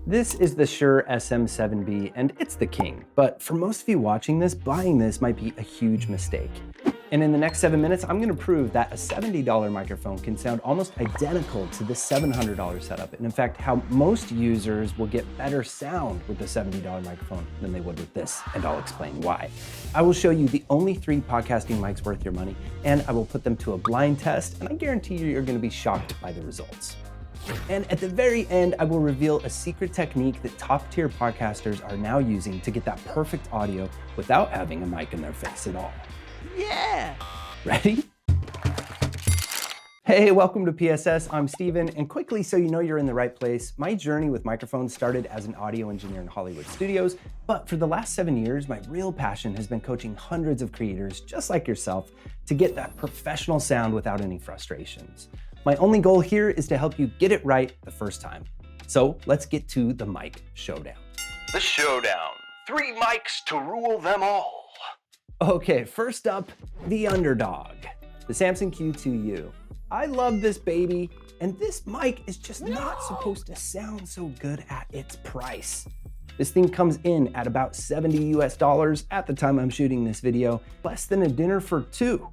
This is the Shure SM7B, and it's the king. But for most of you watching this, buying this might be a huge mistake. And in the next 7 minutes, I'm gonna prove that a $70 microphone can sound almost identical to this $700 setup. And in fact, how most users will get better sound with the $70 microphone than they would with this, and I'll explain why. I will show you the only 3 podcasting mics worth your money, and I will put them to a blind test, and I guarantee you're gonna be shocked by the results. And at the very end, I will reveal a secret technique that top-tier podcasters are now using to get that perfect audio without having a mic in their face at all. Yeah! Ready? Hey, welcome to PSS. I'm Steven, and quickly so you know you're in the right place, my journey with microphones started as an audio engineer in Hollywood studios, but for the last 7 years, my real passion has been coaching hundreds of creators just like yourself to get that professional sound without any frustrations. My only goal here is to help you get it right the first time. So let's get to the mic showdown. The showdown. 3 mics to rule them all. Okay, first up, the Underdog, the Samson Q2U. I love this baby, and this mic is just not supposed to sound so good at its price. This thing comes in at about $70 US at the time I'm shooting this video, less than a dinner for 2.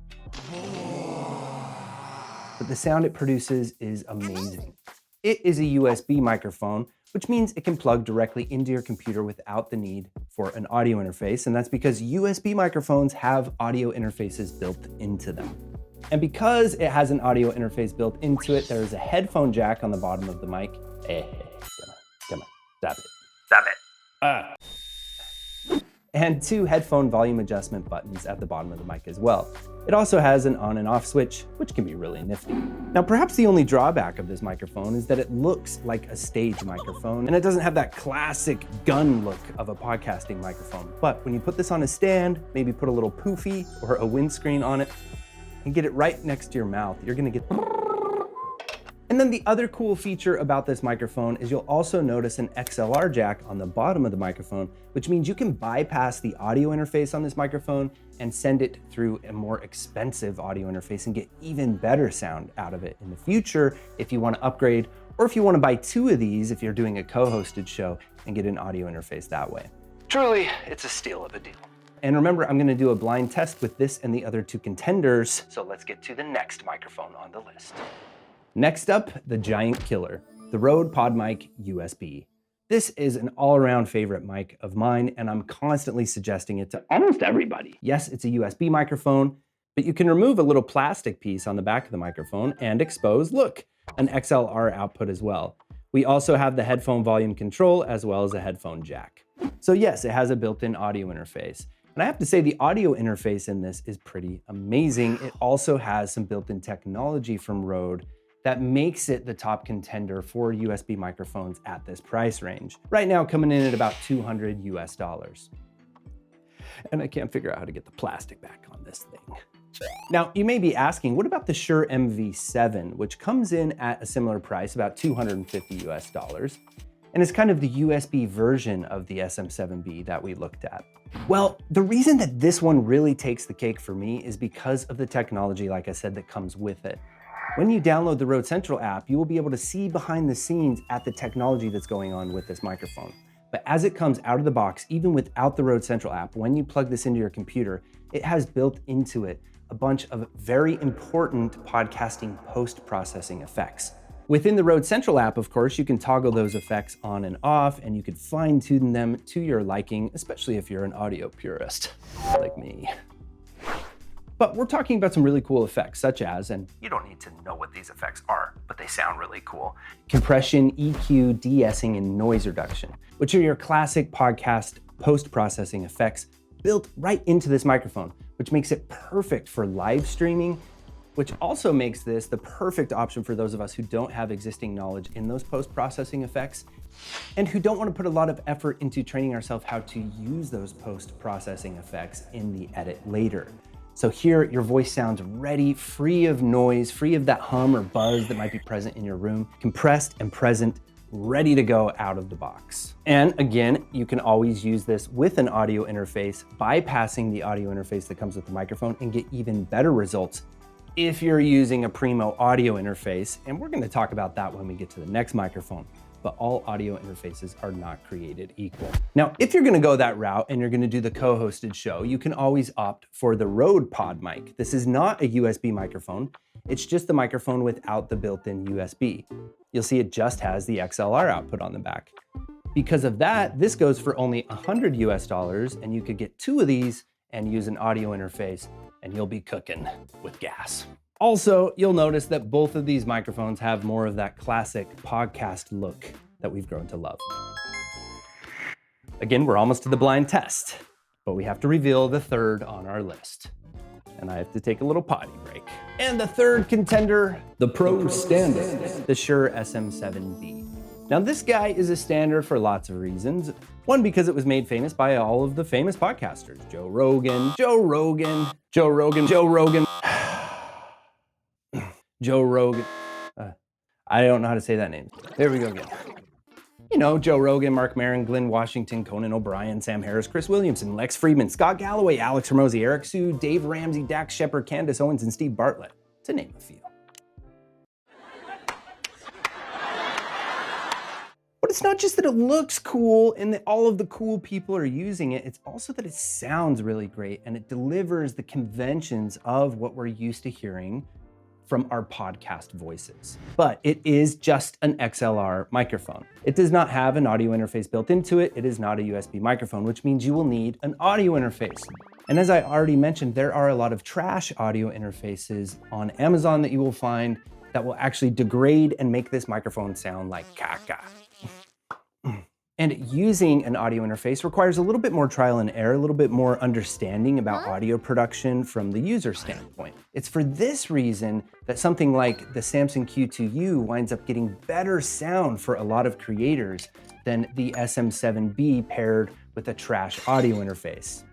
But the sound it produces is amazing. It is a USB microphone, which means it can plug directly into your computer without the need for an audio interface, and that's because USB microphones have audio interfaces built into them. And because it has an audio interface built into it, there is a headphone jack on the bottom of the mic. Hey, come on, stop it. Stop it. And 2 headphone volume adjustment buttons at the bottom of the mic as well. It also has an on and off switch, which can be really nifty. Now, perhaps the only drawback of this microphone is that it looks like a stage microphone, and it doesn't have that classic gun look of a podcasting microphone. But when you put this on a stand, maybe put a little poofy or a windscreen on it, and get it right next to your mouth, you're gonna get. And then the other cool feature about this microphone is you'll also notice an XLR jack on the bottom of the microphone, which means you can bypass the audio interface on this microphone and send it through a more expensive audio interface and get even better sound out of it in the future if you want to upgrade, or if you want to buy 2 of these if you're doing a co-hosted show and get an audio interface that way. Truly, it's a steal of a deal. And remember, I'm going to do a blind test with this and the other 2 contenders, so let's get to the next microphone on the list. Next up, the giant killer, the Rode PodMic USB. This is an all-around favorite mic of mine, and I'm constantly suggesting it to almost everybody. Yes, it's a USB microphone, but you can remove a little plastic piece on the back of the microphone and expose, look, an XLR output as well. We also have the headphone volume control as well as a headphone jack. So yes, it has a built-in audio interface. And I have to say the audio interface in this is pretty amazing. It also has some built-in technology from Rode that makes it the top contender for USB microphones at this price range. Right now, coming in at about $200 US. And I can't figure out how to get the plastic back on this thing. Now, you may be asking, what about the Shure MV7, which comes in at a similar price, about $250 US, and is kind of the USB version of the SM7B that we looked at? Well, the reason that this one really takes the cake for me is because of the technology, like I said, that comes with it. When you download the Rode Central app, you will be able to see behind the scenes at the technology that's going on with this microphone. But as it comes out of the box, even without the Rode Central app, when you plug this into your computer, it has built into it a bunch of very important podcasting post-processing effects. Within the Rode Central app, of course, you can toggle those effects on and off, and you can fine-tune them to your liking, especially if you're an audio purist like me. But we're talking about some really cool effects, such as, and you don't need to know what these effects are, but they sound really cool, compression, EQ, de-essing, and noise reduction, which are your classic podcast post-processing effects built right into this microphone, which makes it perfect for live streaming, which also makes this the perfect option for those of us who don't have existing knowledge in those post-processing effects and who don't want to put a lot of effort into training ourselves how to use those post-processing effects in the edit later. So here, your voice sounds ready, free of noise, free of that hum or buzz that might be present in your room, compressed and present, ready to go out of the box. And again, you can always use this with an audio interface, bypassing the audio interface that comes with the microphone, and get even better results if you're using a Primo audio interface. And we're going to talk about that when we get to the next microphone. but all audio interfaces are not created equal. Now, if you're gonna go that route and you're gonna do the co-hosted show, you can always opt for the Rode PodMic. This is not a USB microphone. It's just the microphone without the built-in USB. You'll see it just has the XLR output on the back. Because of that, this goes for only $100 US, and you could get 2 of these and use an audio interface, and you'll be cooking with gas. Also, you'll notice that both of these microphones have more of that classic podcast look that we've grown to love. Again, we're almost to the blind test, but we have to reveal the third on our list. And I have to take a little potty break. And the third contender, the Pro Standard, the Shure SM7B. Now this guy is a standard for lots of reasons. One, because it was made famous by all of the famous podcasters. Joe Rogan. I don't know how to say that name. There we go again. You know, Joe Rogan, Mark Maron, Glenn Washington, Conan O'Brien, Sam Harris, Chris Williamson, Lex Friedman, Scott Galloway, Alex Hormozi, Eric Sue, Dave Ramsey, Dax Shepard, Candace Owens, and Steve Bartlett, to name a few. But it's not just that it looks cool and that all of the cool people are using it, it's also that it sounds really great and it delivers the conventions of what we're used to hearing from our podcast voices. But it is just an XLR microphone. It does not have an audio interface built into it. It is not a USB microphone, which means you will need an audio interface. And as I already mentioned, there are a lot of trash audio interfaces on Amazon that you will find that will actually degrade and make this microphone sound like caca. And using an audio interface requires a little bit more trial and error, a little bit more understanding about audio production from the user standpoint. It's for this reason that something like the Samson Q2U winds up getting better sound for a lot of creators than the SM7B paired with a trash audio interface.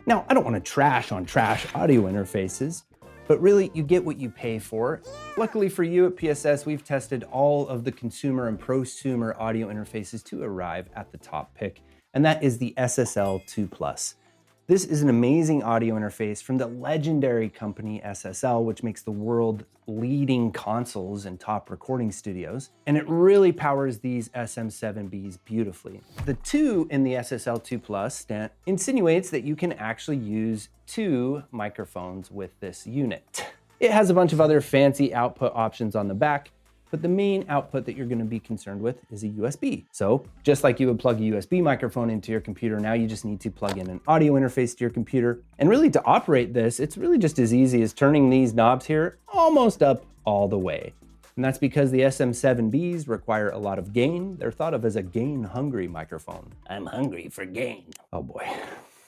Now, I don't want to trash on trash audio interfaces, but really you get what you pay for. Luckily for you at PSS, we've tested all of the consumer and prosumer audio interfaces to arrive at the top pick, and that is the SSL 2 Plus. This is an amazing audio interface from the legendary company SSL, which makes the world leading consoles and top recording studios, and it really powers these SM7Bs beautifully. The 2 in the SSL 2 Plus insinuates that you can actually use 2 microphones with this unit. It has a bunch of other fancy output options on the back, but the main output that you're going to be concerned with is a USB. So just like you would plug a USB microphone into your computer, now you just need to plug in an audio interface to your computer. And really to operate this, it's really just as easy as turning these knobs here almost up all the way. And that's because the SM7Bs require a lot of gain. They're thought of as a gain-hungry microphone. I'm hungry for gain. Oh boy.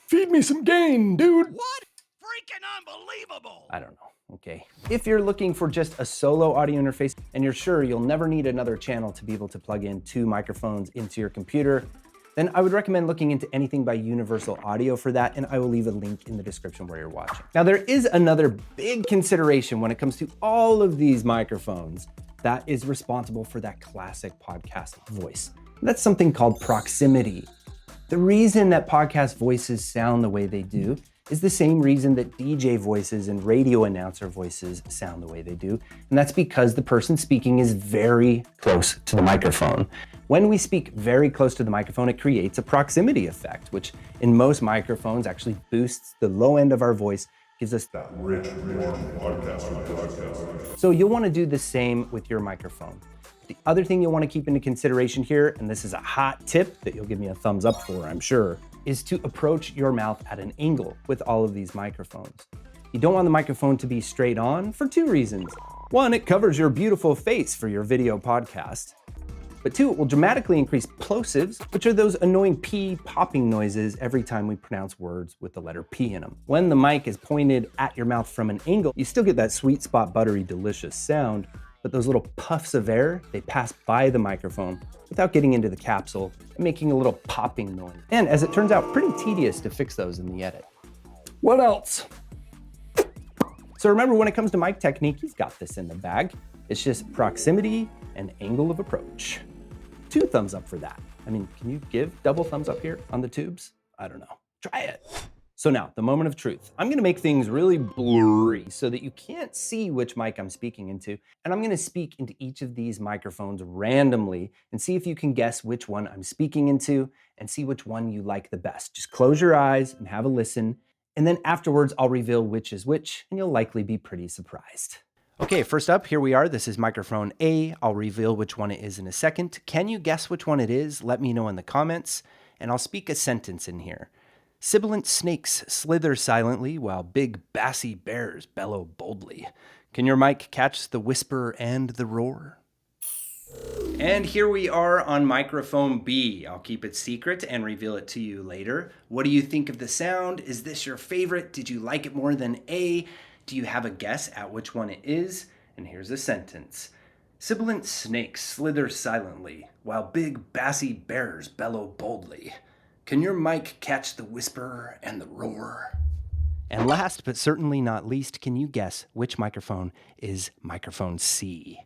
Feed me some gain, dude. What? Freaking unbelievable! I don't know. Okay. If you're looking for just a solo audio interface and you're sure you'll never need another channel to be able to plug in 2 microphones into your computer, then I would recommend looking into anything by Universal Audio for that, and I will leave a link in the description where you're watching. Now, there is another big consideration when it comes to all of these microphones that is responsible for that classic podcast voice. That's something called proximity. The reason that podcast voices sound the way they do is the same reason that DJ voices and radio announcer voices sound the way they do, and that's because the person speaking is very close to the microphone. When we speak very close to the microphone, it creates a proximity effect, which in most microphones actually boosts the low end of our voice, gives us that rich, warm podcast. So you'll want to do the same with your microphone. The other thing you'll want to keep into consideration here, and this is a hot tip that you'll give me a thumbs up for, I'm sure, is to approach your mouth at an angle with all of these microphones. You don't want the microphone to be straight on for 2 reasons. 1, it covers your beautiful face for your video podcast. But 2, it will dramatically increase plosives, which are those annoying P popping noises every time we pronounce words with the letter P in them. When the mic is pointed at your mouth from an angle, you still get that sweet spot, buttery, delicious sound, but those little puffs of air, they pass by the microphone without getting into the capsule and making a little popping noise. And as it turns out, pretty tedious to fix those in the edit. What else? So remember, when it comes to mic technique, you've got this in the bag. It's just proximity and angle of approach. 2 thumbs up for that. I mean, can you give double thumbs up here on the tubes? I don't know. Try it. So now, the moment of truth. I'm gonna make things really blurry so that you can't see which mic I'm speaking into, and I'm gonna speak into each of these microphones randomly and see if you can guess which one I'm speaking into and see which one you like the best. Just close your eyes and have a listen, and then afterwards I'll reveal which is which, and you'll likely be pretty surprised. Okay, first up, here we are. This is microphone A. I'll reveal which one it is in a second. Can you guess which one it is? Let me know in the comments, and I'll speak a sentence in here. Sibilant snakes slither silently while big bassy bears bellow boldly. Can your mic catch the whisper and the roar? And here we are on microphone B. I'll keep it secret and reveal it to you later. What do you think of the sound? Is this your favorite? Did you like it more than A? Do you have a guess at which one it is? And here's a sentence. Sibilant snakes slither silently while big bassy bears bellow boldly. Can your mic catch the whisper and the roar? And last but certainly not least, can you guess which microphone is microphone C?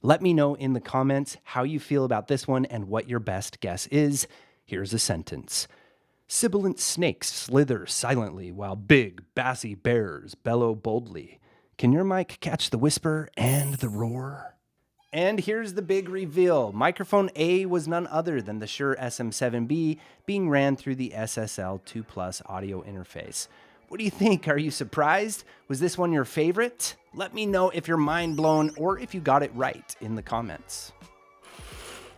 Let me know in the comments how you feel about this one and what your best guess is. Here's a sentence. Sibilant snakes slither silently while big bassy bears bellow boldly. Can your mic catch the whisper and the roar? And here's the big reveal. Microphone A was none other than the Shure SM7B being ran through the SSL 2 Plus audio interface. What do you think? Are you surprised? Was this one your favorite? Let me know if you're mind blown or if you got it right in the comments.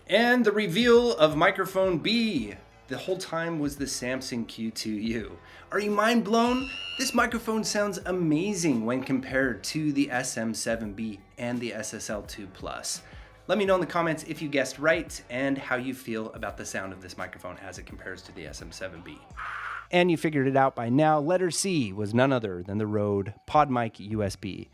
And the reveal of microphone B the whole time was the Samson Q2U. Are you mind blown? This microphone sounds amazing when compared to the SM7B and the SSL 2 Plus. Let me know in the comments if you guessed right and how you feel about the sound of this microphone as it compares to the SM7B. And you figured it out by now. Letter C was none other than the Rode PodMic USB.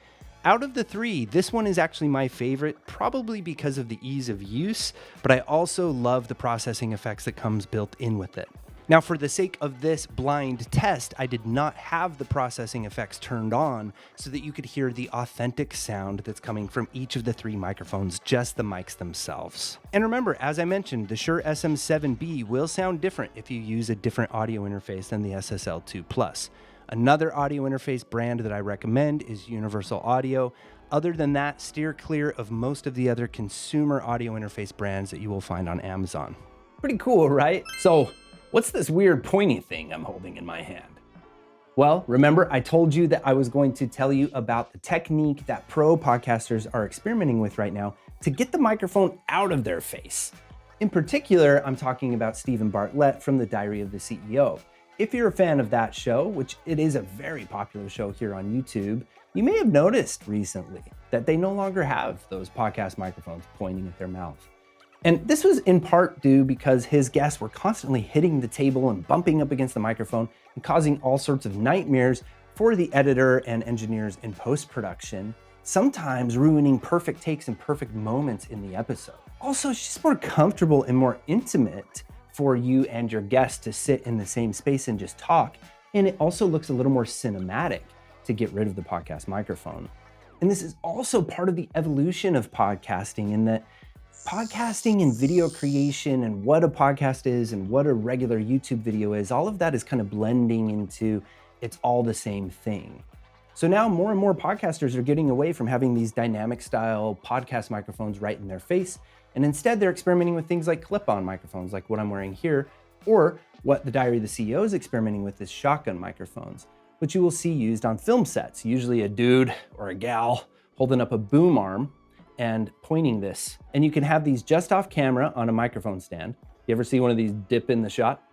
Out of the three, this one is actually my favorite, probably because of the ease of use, but I also love the processing effects that comes built in with it. Now, for the sake of this blind test, I did not have the processing effects turned on so that you could hear the authentic sound that's coming from each of the three microphones, just the mics themselves. And remember, as I mentioned, the Shure SM7B will sound different if you use a different audio interface than the SSL 2 Plus. Another audio interface brand that I recommend is Universal Audio. Other than that, steer clear of most of the other consumer audio interface brands that you will find on Amazon. Pretty cool, right? So, what's this weird pointy thing I'm holding in my hand? Well, remember I told you that I was going to tell you about the technique that pro podcasters are experimenting with right now to get the microphone out of their face. In particular, I'm talking about Stephen Bartlett from the Diary of the CEO. If you're a fan of that show, which it is a very popular show here on YouTube, you may have noticed recently that they no longer have those podcast microphones pointing at their mouth. And this was in part due because his guests were constantly hitting the table and bumping up against the microphone and causing all sorts of nightmares for the editor and engineers in post-production, sometimes ruining perfect takes and perfect moments in the episode. Also, it's just more comfortable and more intimate for you and your guests to sit in the same space and just talk. And it also looks a little more cinematic to get rid of the podcast microphone. And this is also part of the evolution of podcasting in that podcasting and video creation and what a podcast is and what a regular YouTube video is, all of that is kind of blending into it's all the same thing. So now more and more podcasters are getting away from having these dynamic style podcast microphones right in their face. And instead they're experimenting with things like clip-on microphones like what I'm wearing here, or what the Diary of the CEO is experimenting with is shotgun microphones, which you will see used on film sets, usually a dude or a gal holding up a boom arm and pointing this. And you can have these just off camera on a microphone stand. You ever see one of these dip in the shot?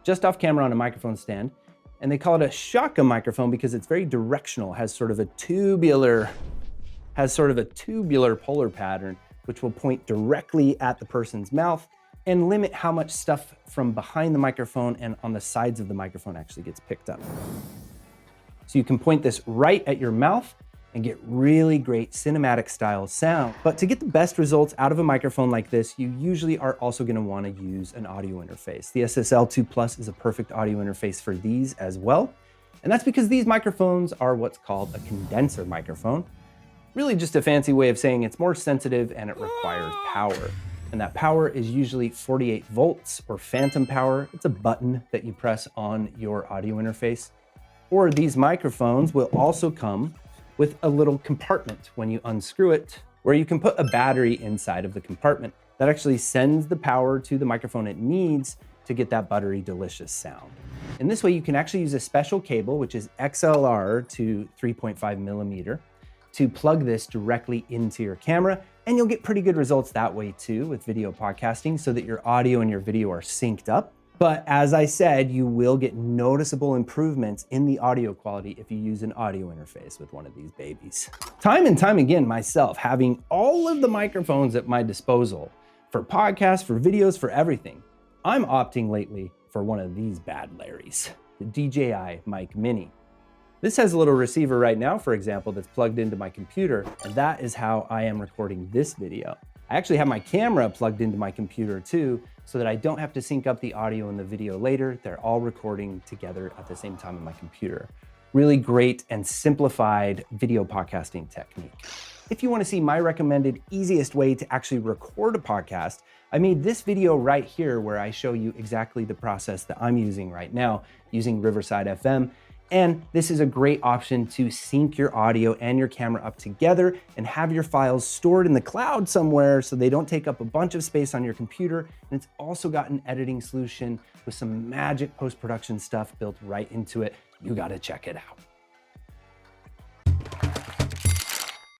Just off camera on a microphone stand. And they call it a shotgun microphone because it's very directional, has sort of a tubular polar pattern, which will point directly at the person's mouth and limit how much stuff from behind the microphone and on the sides of the microphone actually gets picked up. So you can point this right at your mouth and get really great cinematic style sound. But to get the best results out of a microphone like this, you usually are also gonna wanna use an audio interface. The SSL 2 Plus is a perfect audio interface for these as well. And that's because these microphones are what's called a condenser microphone. Really just a fancy way of saying it's more sensitive and it requires power. And that power is usually 48 volts or phantom power. It's a button that you press on your audio interface. Or these microphones will also come with a little compartment when you unscrew it, where you can put a battery inside of the compartment that actually sends the power to the microphone it needs to get that buttery delicious sound. In this way, you can actually use a special cable, which is XLR to 3.5 millimeter, to plug this directly into your camera, and you'll get pretty good results that way too with video podcasting, so that your audio and your video are synced up. But as I said, you will get noticeable improvements in the audio quality if you use an audio interface with one of these babies. Time and time again, myself, having all of the microphones at my disposal for podcasts, for videos, for everything, I'm opting lately for one of these bad Larrys, the DJI Mic Mini. This has a little receiver right now, for example, that's plugged into my computer, and that is how I am recording this video. I actually have my camera plugged into my computer too, so that I don't have to sync up the audio and the video later. They're all recording together at the same time on my computer. Really great and simplified video podcasting technique. If you want to see my recommended easiest way to actually record a podcast, I made this video right here where I show you exactly the process that I'm using right now using Riverside FM. And this is a great option to sync your audio and your camera up together and have your files stored in the cloud somewhere so they don't take up a bunch of space on your computer. And it's also got an editing solution with some magic post-production stuff built right into it. You gotta check it out.